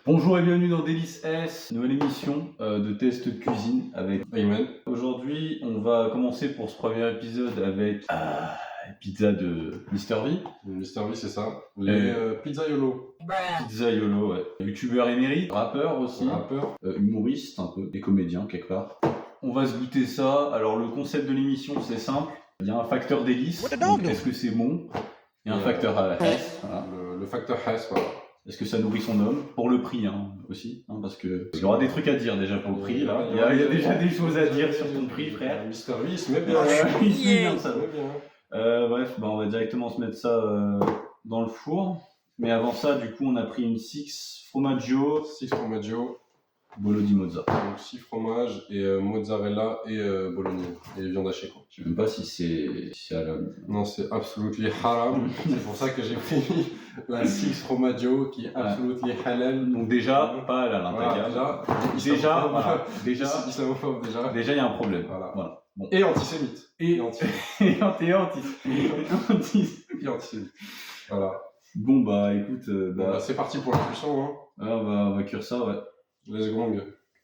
Bonjour et bienvenue dans Délice S, nouvelle émission de test de cuisine avec Ayman. Aujourd'hui, on va commencer pour ce premier épisode avec pizza de Mr V. Mr V, c'est ça. Les pizzaiolo. Pizza YOLO, ouais. Youtubeur émérite, rappeur aussi, Rappeur. humoriste un peu, et comédien quelque part. On va se goûter ça. Alors le concept de l'émission c'est simple. Il y a un facteur délice. Donc, est-ce que c'est bon? Il y a un facteur S. Voilà. Le facteur Hess, voilà. Est-ce que ça nourrit son homme? Pour le prix aussi, parce que il y aura des trucs à dire déjà pour le prix là. Il y a déjà des choses à dire sur ton prix, frère. Mr V, il se met bien. Il se met bien, ça. Il se met bien. Bref, on va directement se mettre ça dans le four. Mais avant ça, du coup, on a pris une 6 Formaggio 6 formaggio, Bolo di Mozza. donc 6 fromages et mozzarella et bolognaise. Et viande hachée, quoi. Je sais même pas si c'est halal. Non, c'est absolutely haram. C'est pour ça que j'ai pris la 6 formaggio qui est absolutely halal. Donc déjà, pas halal, hein, Voilà, déjà, islamophobe déjà. Déjà, il y a un problème. Voilà. Bon. Et antisémite. Et antisémite. Voilà. Bon, bah écoute, Bon, c'est parti pour la cuisson, hein. On va cuire ça, ouais. Let's go.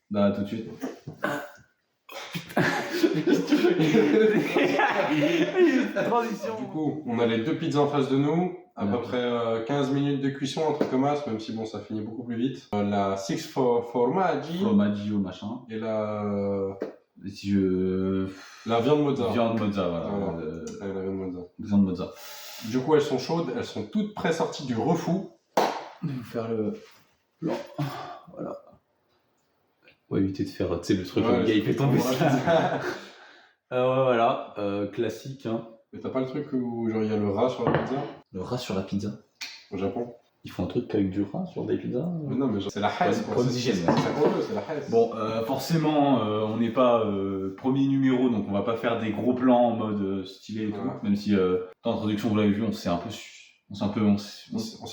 Bah, tout de suite. Transition. Du coup, on a les deux pizzas en face de nous, à peu près 15 minutes de cuisson, un truc comme ça, même si bon, ça finit beaucoup plus vite. La 6 formaggi Formaggio, machin. et la La viande mozza. Viande mozza, voilà. La viande mozza. Viande mozza. Du coup, elles sont chaudes, elles sont toutes pré-sorties du refou. On va faire le blanc. Voilà. On va éviter de faire, tu sais, le truc où le gars il fait tomber ça. Voilà, classique, hein. Mais t'as pas le truc où genre il y a le rat sur la pizza Le rat sur la pizza. au Japon? Ils font un truc avec du rat sur des pizzas. Mais non, mais genre, c'est la hesse, quoi. Comme d'hygiène. C'est ça qu'on veut, c'est la hesse. Bon, forcément, on n'est pas premier numéro, donc on va pas faire des gros plans en mode stylé et tout. Voilà. Même si dans l'introduction, vous l'avez vu, on s'est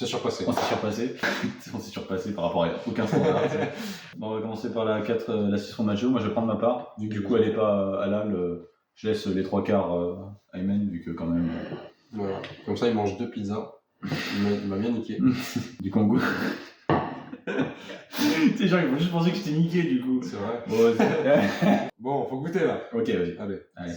surpassé. On s'est surpassé par rapport à aucun standard. Bon, on va commencer par la 6 Formaggio. Moi, je vais prendre ma part. Vu que du coup, elle est pas halal, je laisse les 3/4 à Ayman, vu que quand même. Voilà. Comme ça, il mange 2 pizzas. Il m'a bien niqué. Du coup, on goûte. Tu sais, genre, ils vont juste penser que je t'ai niqué, du coup. C'est vrai. Bon, Bon, faut goûter là. ok, vas-y. Allez.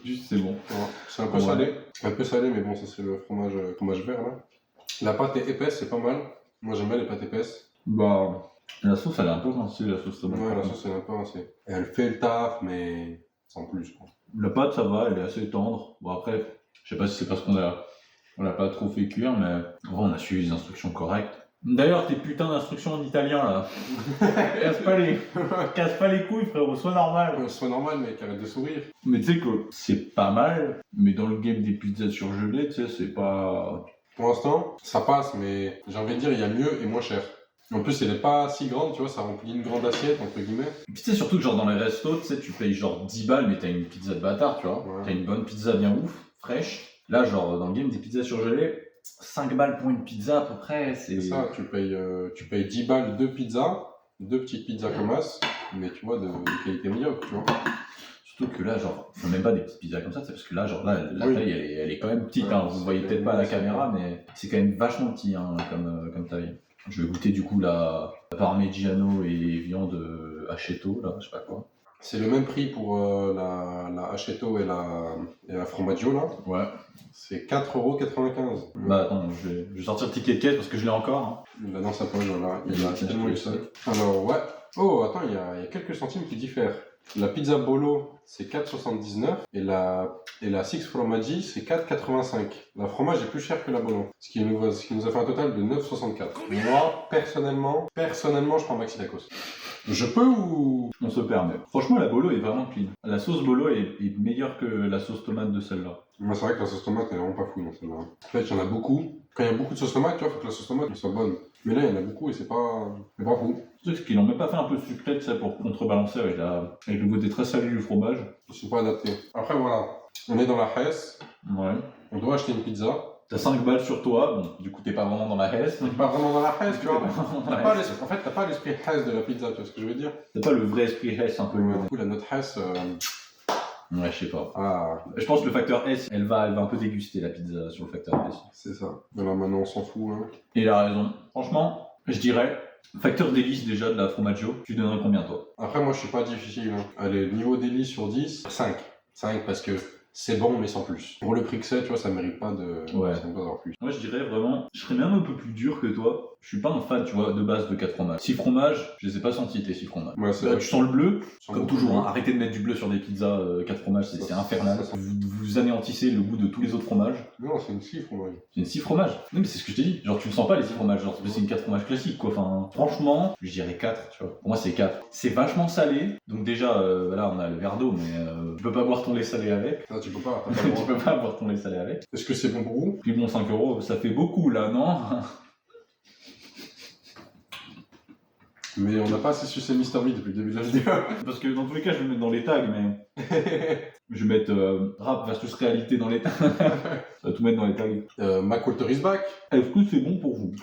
Juste, c'est bon. Voilà. C'est un peu salé. Un peu salé, mais bon, ça c'est le fromage vert là. La pâte est épaisse, c'est pas mal. Moi j'aime bien les pâtes épaisses. Bah, la sauce, elle est un peu rincée, la sauce tomate. Ouais, la sauce elle est un peu rincée. Et elle fait le taf, mais sans plus, quoi. La pâte, ça va, elle est assez tendre. Bon, après, je sais pas si c'est parce qu'on l'a pas trop fait cuire, mais en vrai, on a suivi les instructions correctes. D'ailleurs, tes putains d'instructions en italien, là. Casse pas les couilles, frérot, sois normal. Soit normal, mec, arrête de sourire. Mais tu sais que c'est pas mal, mais dans le game des pizzas surgelées, tu sais, c'est pas... Pour l'instant, ça passe, mais j'ai envie de dire, il y a mieux et moins cher. En plus, elle est pas si grande, tu vois, ça remplit une grande assiette, entre guillemets. Puis tu sais, surtout que genre dans les restos, tu sais, tu payes genre 10 balles, mais t'as une pizza de bâtard, tu vois. Ouais. T'as une bonne pizza bien ouf, fraîche. Là, genre, dans le game des pizzas surgelées, 5 balles pour une pizza à peu près, c'est... C'est ça, tu payes 10 balles 2 pizzas, 2 petites pizzas comme as, mais tu vois, de qualité médiocre, tu vois. Surtout que là, genre, faut même pas des petites pizzas comme ça, c'est parce que là, genre, là, la Oui. taille, elle est quand même petite, hein. Vous voyez peut-être pas à la caméra, mais c'est quand même vachement petit, hein, comme taille. Je vais goûter du coup la parmigiano et viande aceto, là, je sais pas quoi. C'est le même prix pour la aceto et la formaggio, là. Ouais. C'est 4,95 €. Bah attends, je vais sortir le ticket de caisse parce que je l'ai encore. Hein. Il l'a dans sa poche, voilà. Il a tellement eu ça. Alors, ouais. Oh, attends, il y a quelques centimes qui diffèrent. La pizza Bolo, c'est 4,79 € et la 6 Formaggi, c'est 4,85 €. La fromage est plus chère que la Bolo, ce qui nous a fait un total de 9,64 €. Moi, personnellement, je prends Maxi Tacos. Je peux ou... On se permet. Franchement, la bolo est vraiment clean. La sauce bolo est meilleure que la sauce tomate de celle-là. Moi, c'est vrai que la sauce tomate, elle est vraiment pas fou dans celle-là. En fait, il y en a beaucoup. Quand il y a beaucoup de sauce tomate, tu vois, faut que la sauce tomate soit bonne. Mais là, il y en a beaucoup et c'est pas fou. Tu sais qu'ils n'ont même pas fait un peu sucré, tu sais, pour contrebalancer avec le côté très salé du fromage. Ils sont pas adaptés. Après, voilà. On est dans la Hesse. Ouais. On doit acheter une pizza. T'as 5 balles sur toi, bon, du coup t'es pas vraiment dans la Hesse. T'es pas vraiment dans la Hesse, tu vois. T'as T'as pas l'esprit Hesse de la pizza, tu vois ce que je veux dire. pas le vrai esprit Hesse un peu. Du coup, la note Hesse, Ouais, je sais pas. Ah, Je pense que le facteur S, elle va un peu déguster la pizza sur le facteur S. c'est ça. Mais là, maintenant, on s'en fout. Hein. Et il a raison. Franchement, je dirais, facteur délice déjà de la fromaggio, tu donnerais combien toi? Après, moi, je suis pas difficile. Hein. Allez, niveau délice sur 10, 5. 5 parce que c'est bon, mais sans plus. Pour le prix que c'est, tu vois, ça mérite pas de... Ouais. Ça mérite pas d'avoir plus. Moi je dirais vraiment, je serais même un peu plus dur que toi. Je suis pas un fan, tu vois, de base de 4 fromages. 6 fromages, je les ai pas sentis tes 6 fromages. Ouais, c'est Là, vrai. tu sens le bleu, Sans comme beaucoup toujours, de hein. bleu. Arrêtez de mettre du bleu sur des pizzas 4 fromages, c'est Ça, infernal. ça sent- Vous anéantissez le goût de tous les autres fromages. Non, c'est une chiffre, moi. C'est une 6 fromages. Non, mais c'est ce que je t'ai dit. Genre, tu le sens pas les 6 fromages. Genre, c'est une 4 fromages classique, quoi. Enfin, franchement, je dirais 4, tu vois. Pour moi, c'est 4. C'est vachement salé. Donc, déjà, là, on a le verre d'eau, mais tu peux pas boire ton lait salé avec. Ça, tu peux pas. T'as pas le Tu droit. peux pas boire ton lait salé avec. Est-ce que c'est bon pour vous? Puis bon, 5 euros, ça fait beaucoup, là, non? Mais on n'a pas assez sucé Mister V depuis le début de la vidéo. Parce que dans tous les cas, je vais le mettre dans les tags, mais je vais mettre rap versus réalité dans les tags. Je vais tout mettre dans les tags. McWalter is back. Est-ce que c'est bon pour vous?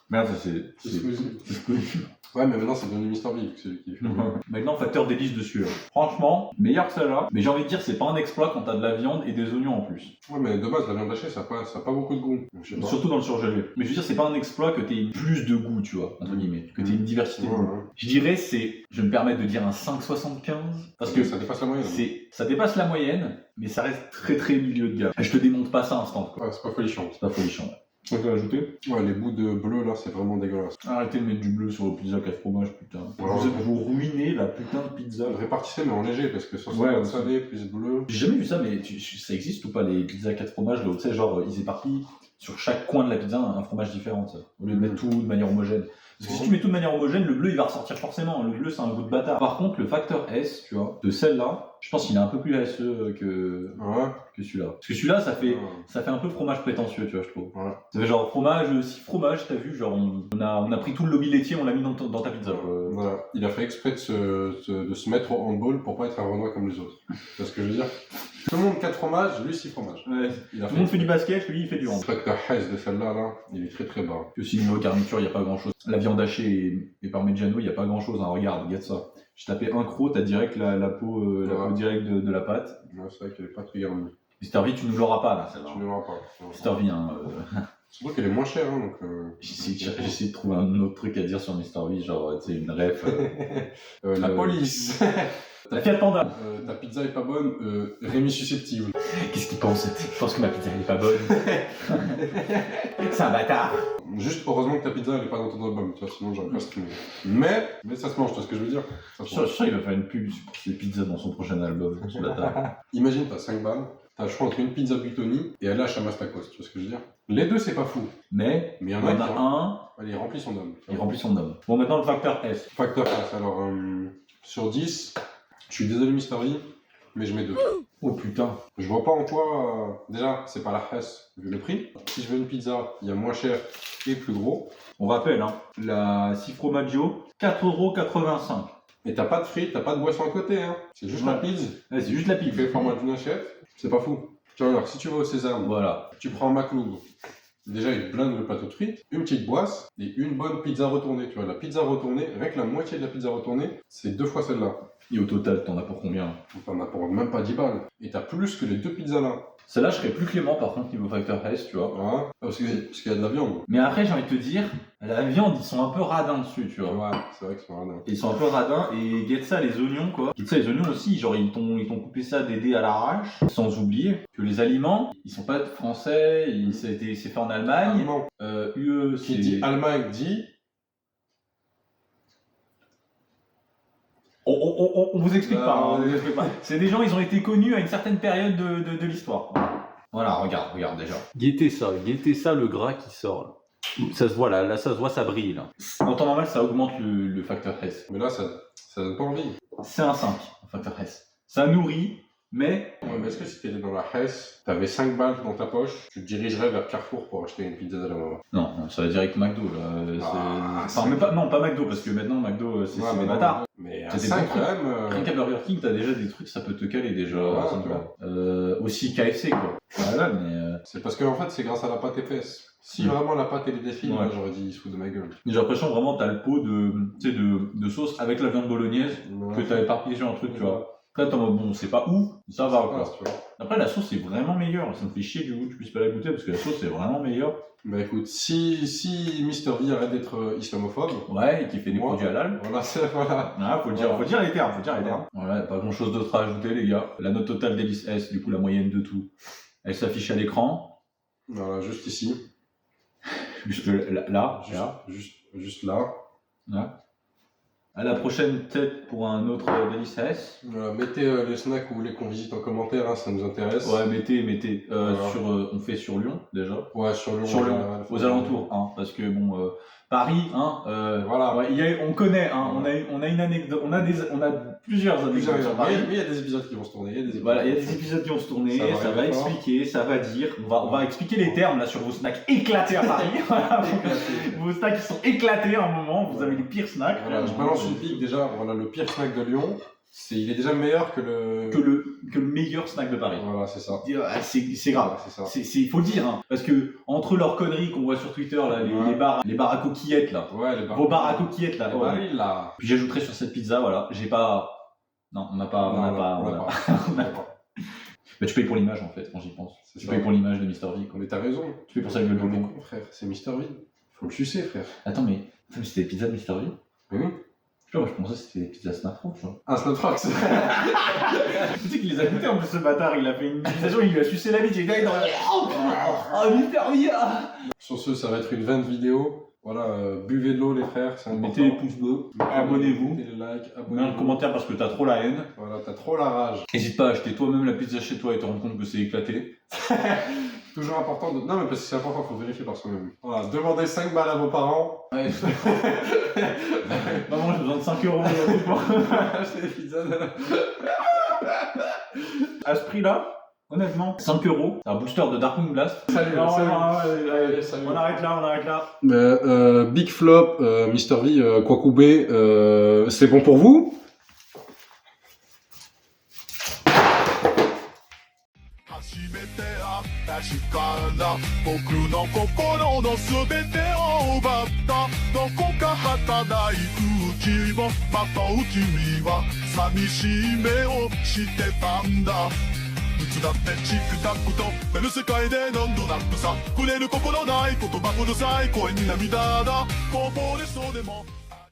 Merde, ça c'est. C'est exclusif. c'est exclusif. Ouais, mais maintenant c'est devenu Mister V, c'est lui qui fait. Maintenant, facteur délice dessus. Franchement, meilleur que celle-là. Mais j'ai envie de dire, c'est pas un exploit quand t'as de la viande et des oignons en plus. Ouais, mais de base, la viande hachée, ça a pas beaucoup de goût. Donc, je sais pas. Surtout dans le surgelé. Mais je veux dire, c'est pas un exploit que t'aies plus de goût, tu vois, entre guillemets. Que t'aies une diversité de Ouais, goût. ouais. Je dirais, je vais me permettre de dire un 5,75. Parce que ça dépasse la moyenne. ça dépasse la moyenne, mais ça reste très très milieu de gamme. Je te démonte pas ça instant, quoi. Ouais, c'est pas folichon. C'est pas folichon. Tu veux ajouter? Ouais, les bouts de bleu là, c'est vraiment dégueulasse. Arrêtez de mettre du bleu sur vos pizzas 4 fromages, putain. Ouais. Vous ruinez la putain de pizza. Répartissez, mais en léger, parce que sur Ouais, ça, aussi. salé plus bleu. J'ai jamais vu ça, mais ça existe ou pas les pizzas 4 fromages là, où tu sais, genre ils éparpillent sur chaque coin de la pizza un fromage différent, ça, au lieu de mettre tout de manière homogène. Parce que si tu mets tout de manière homogène, le bleu il va ressortir forcément. Le bleu c'est un goût de bâtard. Par contre, le facteur S, tu vois, de celle-là, je pense qu'il est un peu plus SE que celui-là. Parce que celui-là, ça fait un peu fromage prétentieux, tu vois, je trouve. Ouais. Ça fait genre fromage, 6 fromages, t'as vu, genre on a pris tout le lobby laitier, on l'a mis dans ta pizza. Voilà. Il a fait exprès de se mettre au handball pour pas être un Renoir comme les autres. C'est ce que je veux dire. Tout le monde 4 fromages, lui 6 fromages. Ouais. Il a Tout le monde fait du basket, lui il fait du Le hand. facteur Hess de celle-là, là, il est très très bas. Puis aussi niveau garniture, il n'y a pas grand chose. La viande hachée et parmigiano, il n'y a pas grand chose. Hein. Regarde, regarde ça. J'ai tapé un croc, t'as direct la peau directe de la pâte. Ouais, c'est vrai qu'elle est pas très garnie. Mister V, tu nous l'auras pas là, celle-là. Tu ne l'auras pas. Mister V, hein. Surtout qu'elle est moins chère, hein, donc. J'ai essayé de trouver un autre truc à dire sur Mister V, genre, tu sais, une ref. La police. La Fiat Panda. Ta pizza est pas bonne, Rémi susceptible. Qu'est-ce qu'il pense? Je pense que ma pizza elle est pas bonne. C'est un bâtard. Juste heureusement que ta pizza elle est pas dans ton album, tu vois, sinon j'aurais pas streamé. Mais ça se mange, tu vois ce que je veux dire. Ça Je se suis mange. sûr qu'il va faire une pub pour ses pizzas dans son prochain album, ce bâtard. Imagine, t'as 5 balles, t'as le choix entre une pizza Buitoni et aller à Chamastakos, tu vois ce que je veux dire. Les deux c'est pas fou, Mais mais il y il en y a en a qui un, Allez, il remplit son homme. il remplit son homme. Bon, maintenant le facteur S. Facteur S, alors sur 10, je suis désolé Mister V, mais je mets 2. Oh putain. Je vois pas en quoi. Déjà, c'est pas la Hess vu le prix. Si je veux une pizza, il y a moins cher et plus gros. On rappelle, hein, la 6 fromaggio, 4,85 €. Et t'as pas de frites, t'as pas de boisson à côté, hein. C'est juste la pizza. Ouais, c'est juste la Tu pipe. fais le format d'une assiette, c'est pas fou. Tu vois, alors si tu vas au César, Voilà. tu prends un McLough. Déjà, il te blinde le plateau de frites, une petite boisse et une bonne pizza retournée. Tu vois, la pizza retournée, avec la moitié de la pizza retournée, c'est 2 fois celle-là. Et au total, t'en as pour combien? Donc t'en as pour même pas 10 balles. Et t'as plus que les 2 pizzas là. Celle-là, je serais plus clément par contre niveau facteur S, tu vois. Voilà. Parce qu'il y a de la viande. Mais après, j'ai envie de te dire, la viande, ils sont un peu radins dessus, tu vois. Ouais, c'est vrai qu'ils sont radins. Ils sont un peu radins et get ça, les oignons, quoi. Get ça, les oignons aussi, genre, ils t'ont coupé ça des dés à l'arrache. Sans oublier que les aliments, ils sont pas français, c'est fait en Allemagne. Allemand. UE, Qui dit Allemagne dit. On vous explique pas, hein, on vous explique pas. C'est des gens, ils ont été connus à une certaine période de l'histoire. Voilà, regarde déjà. Guettez ça le gras qui sort là. Ça se voit là, ça se voit, ça brille là. En temps normal, ça augmente le facteur S. Mais là, ça donne pas envie. C'est un 5, le facteur S. Ça nourrit, mais Ouais, mais est-ce que si t'étais dans la Hesse, t'avais 5 balles dans ta poche, tu te dirigerais vers Carrefour pour acheter une pizza de la maman? non, ça va direct McDo là. Enfin, mais pas McDo parce que maintenant McDo c'est des bâtards. Mais à C'est des 5 bons quand trucs. même. Rien qu'à Burger King, t'as déjà des trucs, ça peut te caler déjà. Ouais, ça te va. Aussi KFC quoi. Voilà, mais C'est parce que en fait, c'est grâce à la pâte épaisse. Si vraiment la pâte elle est défile, Ouais. moi j'aurais dit il se fout de ma gueule. j'ai l'impression vraiment t'as le pot de sauce avec la viande bolognaise que t'as éparpillé sur un truc, tu vois. Après, t'es en mode, bon, c'est pas où, ça va Voilà, quoi. tu vois. Après, la sauce est vraiment meilleure. Ça me fait chier du coup que tu puisses pas la goûter parce que la sauce est vraiment meilleure. Bah écoute, si Mister V arrête d'être islamophobe, Ouais, et qui fait des Moi. produits halal. voilà, voilà. Ah, faut dire les termes, Voilà. Voilà, pas grand chose d'autre à ajouter, les gars. La note totale d'Hélice S, du coup, la moyenne de tout, elle s'affiche à l'écran. Voilà, juste ici. Juste là. Juste là. À la prochaine, peut-être pour un autre Délice S. Voilà, mettez les snacks que vous voulez qu'on visite en commentaire, hein, ça nous intéresse. Ouais, mettez. Voilà. On fait sur Lyon, déjà. Ouais, sur Lyon. Sur Lyon, ouais, aux alentours, hein, parce que bon, Paris, hein, Voilà. ouais, on connaît, hein, Voilà. on a une anecdote, on a plusieurs anecdotes sur Paris. Mais il y a des épisodes qui vont se tourner. Voilà, il y a des épisodes qui vont se tourner, ça va expliquer, ça va dire, on va expliquer les termes là sur vos snacks éclatés à Paris. Voilà, vos snacks qui sont éclatés à un moment, vous avez les pires snacks. Voilà, je balance une pique déjà. Voilà, le pire snack de Lyon, il est déjà meilleur que que le meilleur snack de Paris. Voilà, c'est ça. C'est grave. Voilà, c'est ça. Faut le dire, hein, parce que entre leurs conneries qu'on voit sur Twitter, là, les bars à coquillettes, là, Ouais, les vos bars à coquillettes, là, Les barils, là. Puis j'ajouterai sur cette pizza, voilà, non, on n'a pas. Mais tu payes pour l'image en fait, quand j'y pense. Tu payes pour l'image de Mister V, quoi. Mais t'as raison. Tu payes pour ça que le On est logo. con, frère. C'est Mister V. Faut le sucer, frère. Attends, mais c'était des pizzas de Mister V? Oui. Tu vois, moi je pensais que c'était des pizzas Snapchat, tu vois. Ah, Snapcrax. Tu sais qu'il les a goûtés en plus, ce bâtard, il a fait une utilisation, il lui a sucé la bite, il est dans oh, Mister V! Sur ce, ça va être une 20 vidéo. Voilà, buvez de l'eau, les frères. C'est important. Mettez les pouces bleus, abonnez-vous. Mettez les likes, Mets un abonnez-vous. commentaire parce que t'as trop la haine. Voilà, t'as trop la rage. N'hésite pas à acheter toi-même la pizza chez toi et te rendre compte que c'est éclaté. Toujours important de. Non, mais parce que c'est important, faut vérifier par soi-même. Voilà, demandez 5 balles à vos parents. Ouais. Maman, j'ai besoin de 5 euros aujourd'hui pour Acheter des pizzas. à ce prix-là. Honnêtement, 5 euros, c'est un booster de Darkwing Blast. Salut, Non, salut. allez, Salut. on arrête là. Big flop, Mister V, Kwakubé, c'est bon pour vous? 初めて会った日から僕の心の全てを奪ったどこか儚い空気をまとう君は寂しい目をしてたんだいつだってチクタクと目の世界で何度だってさ触れる心ない言葉うるさい声に涙だこぼれそうでも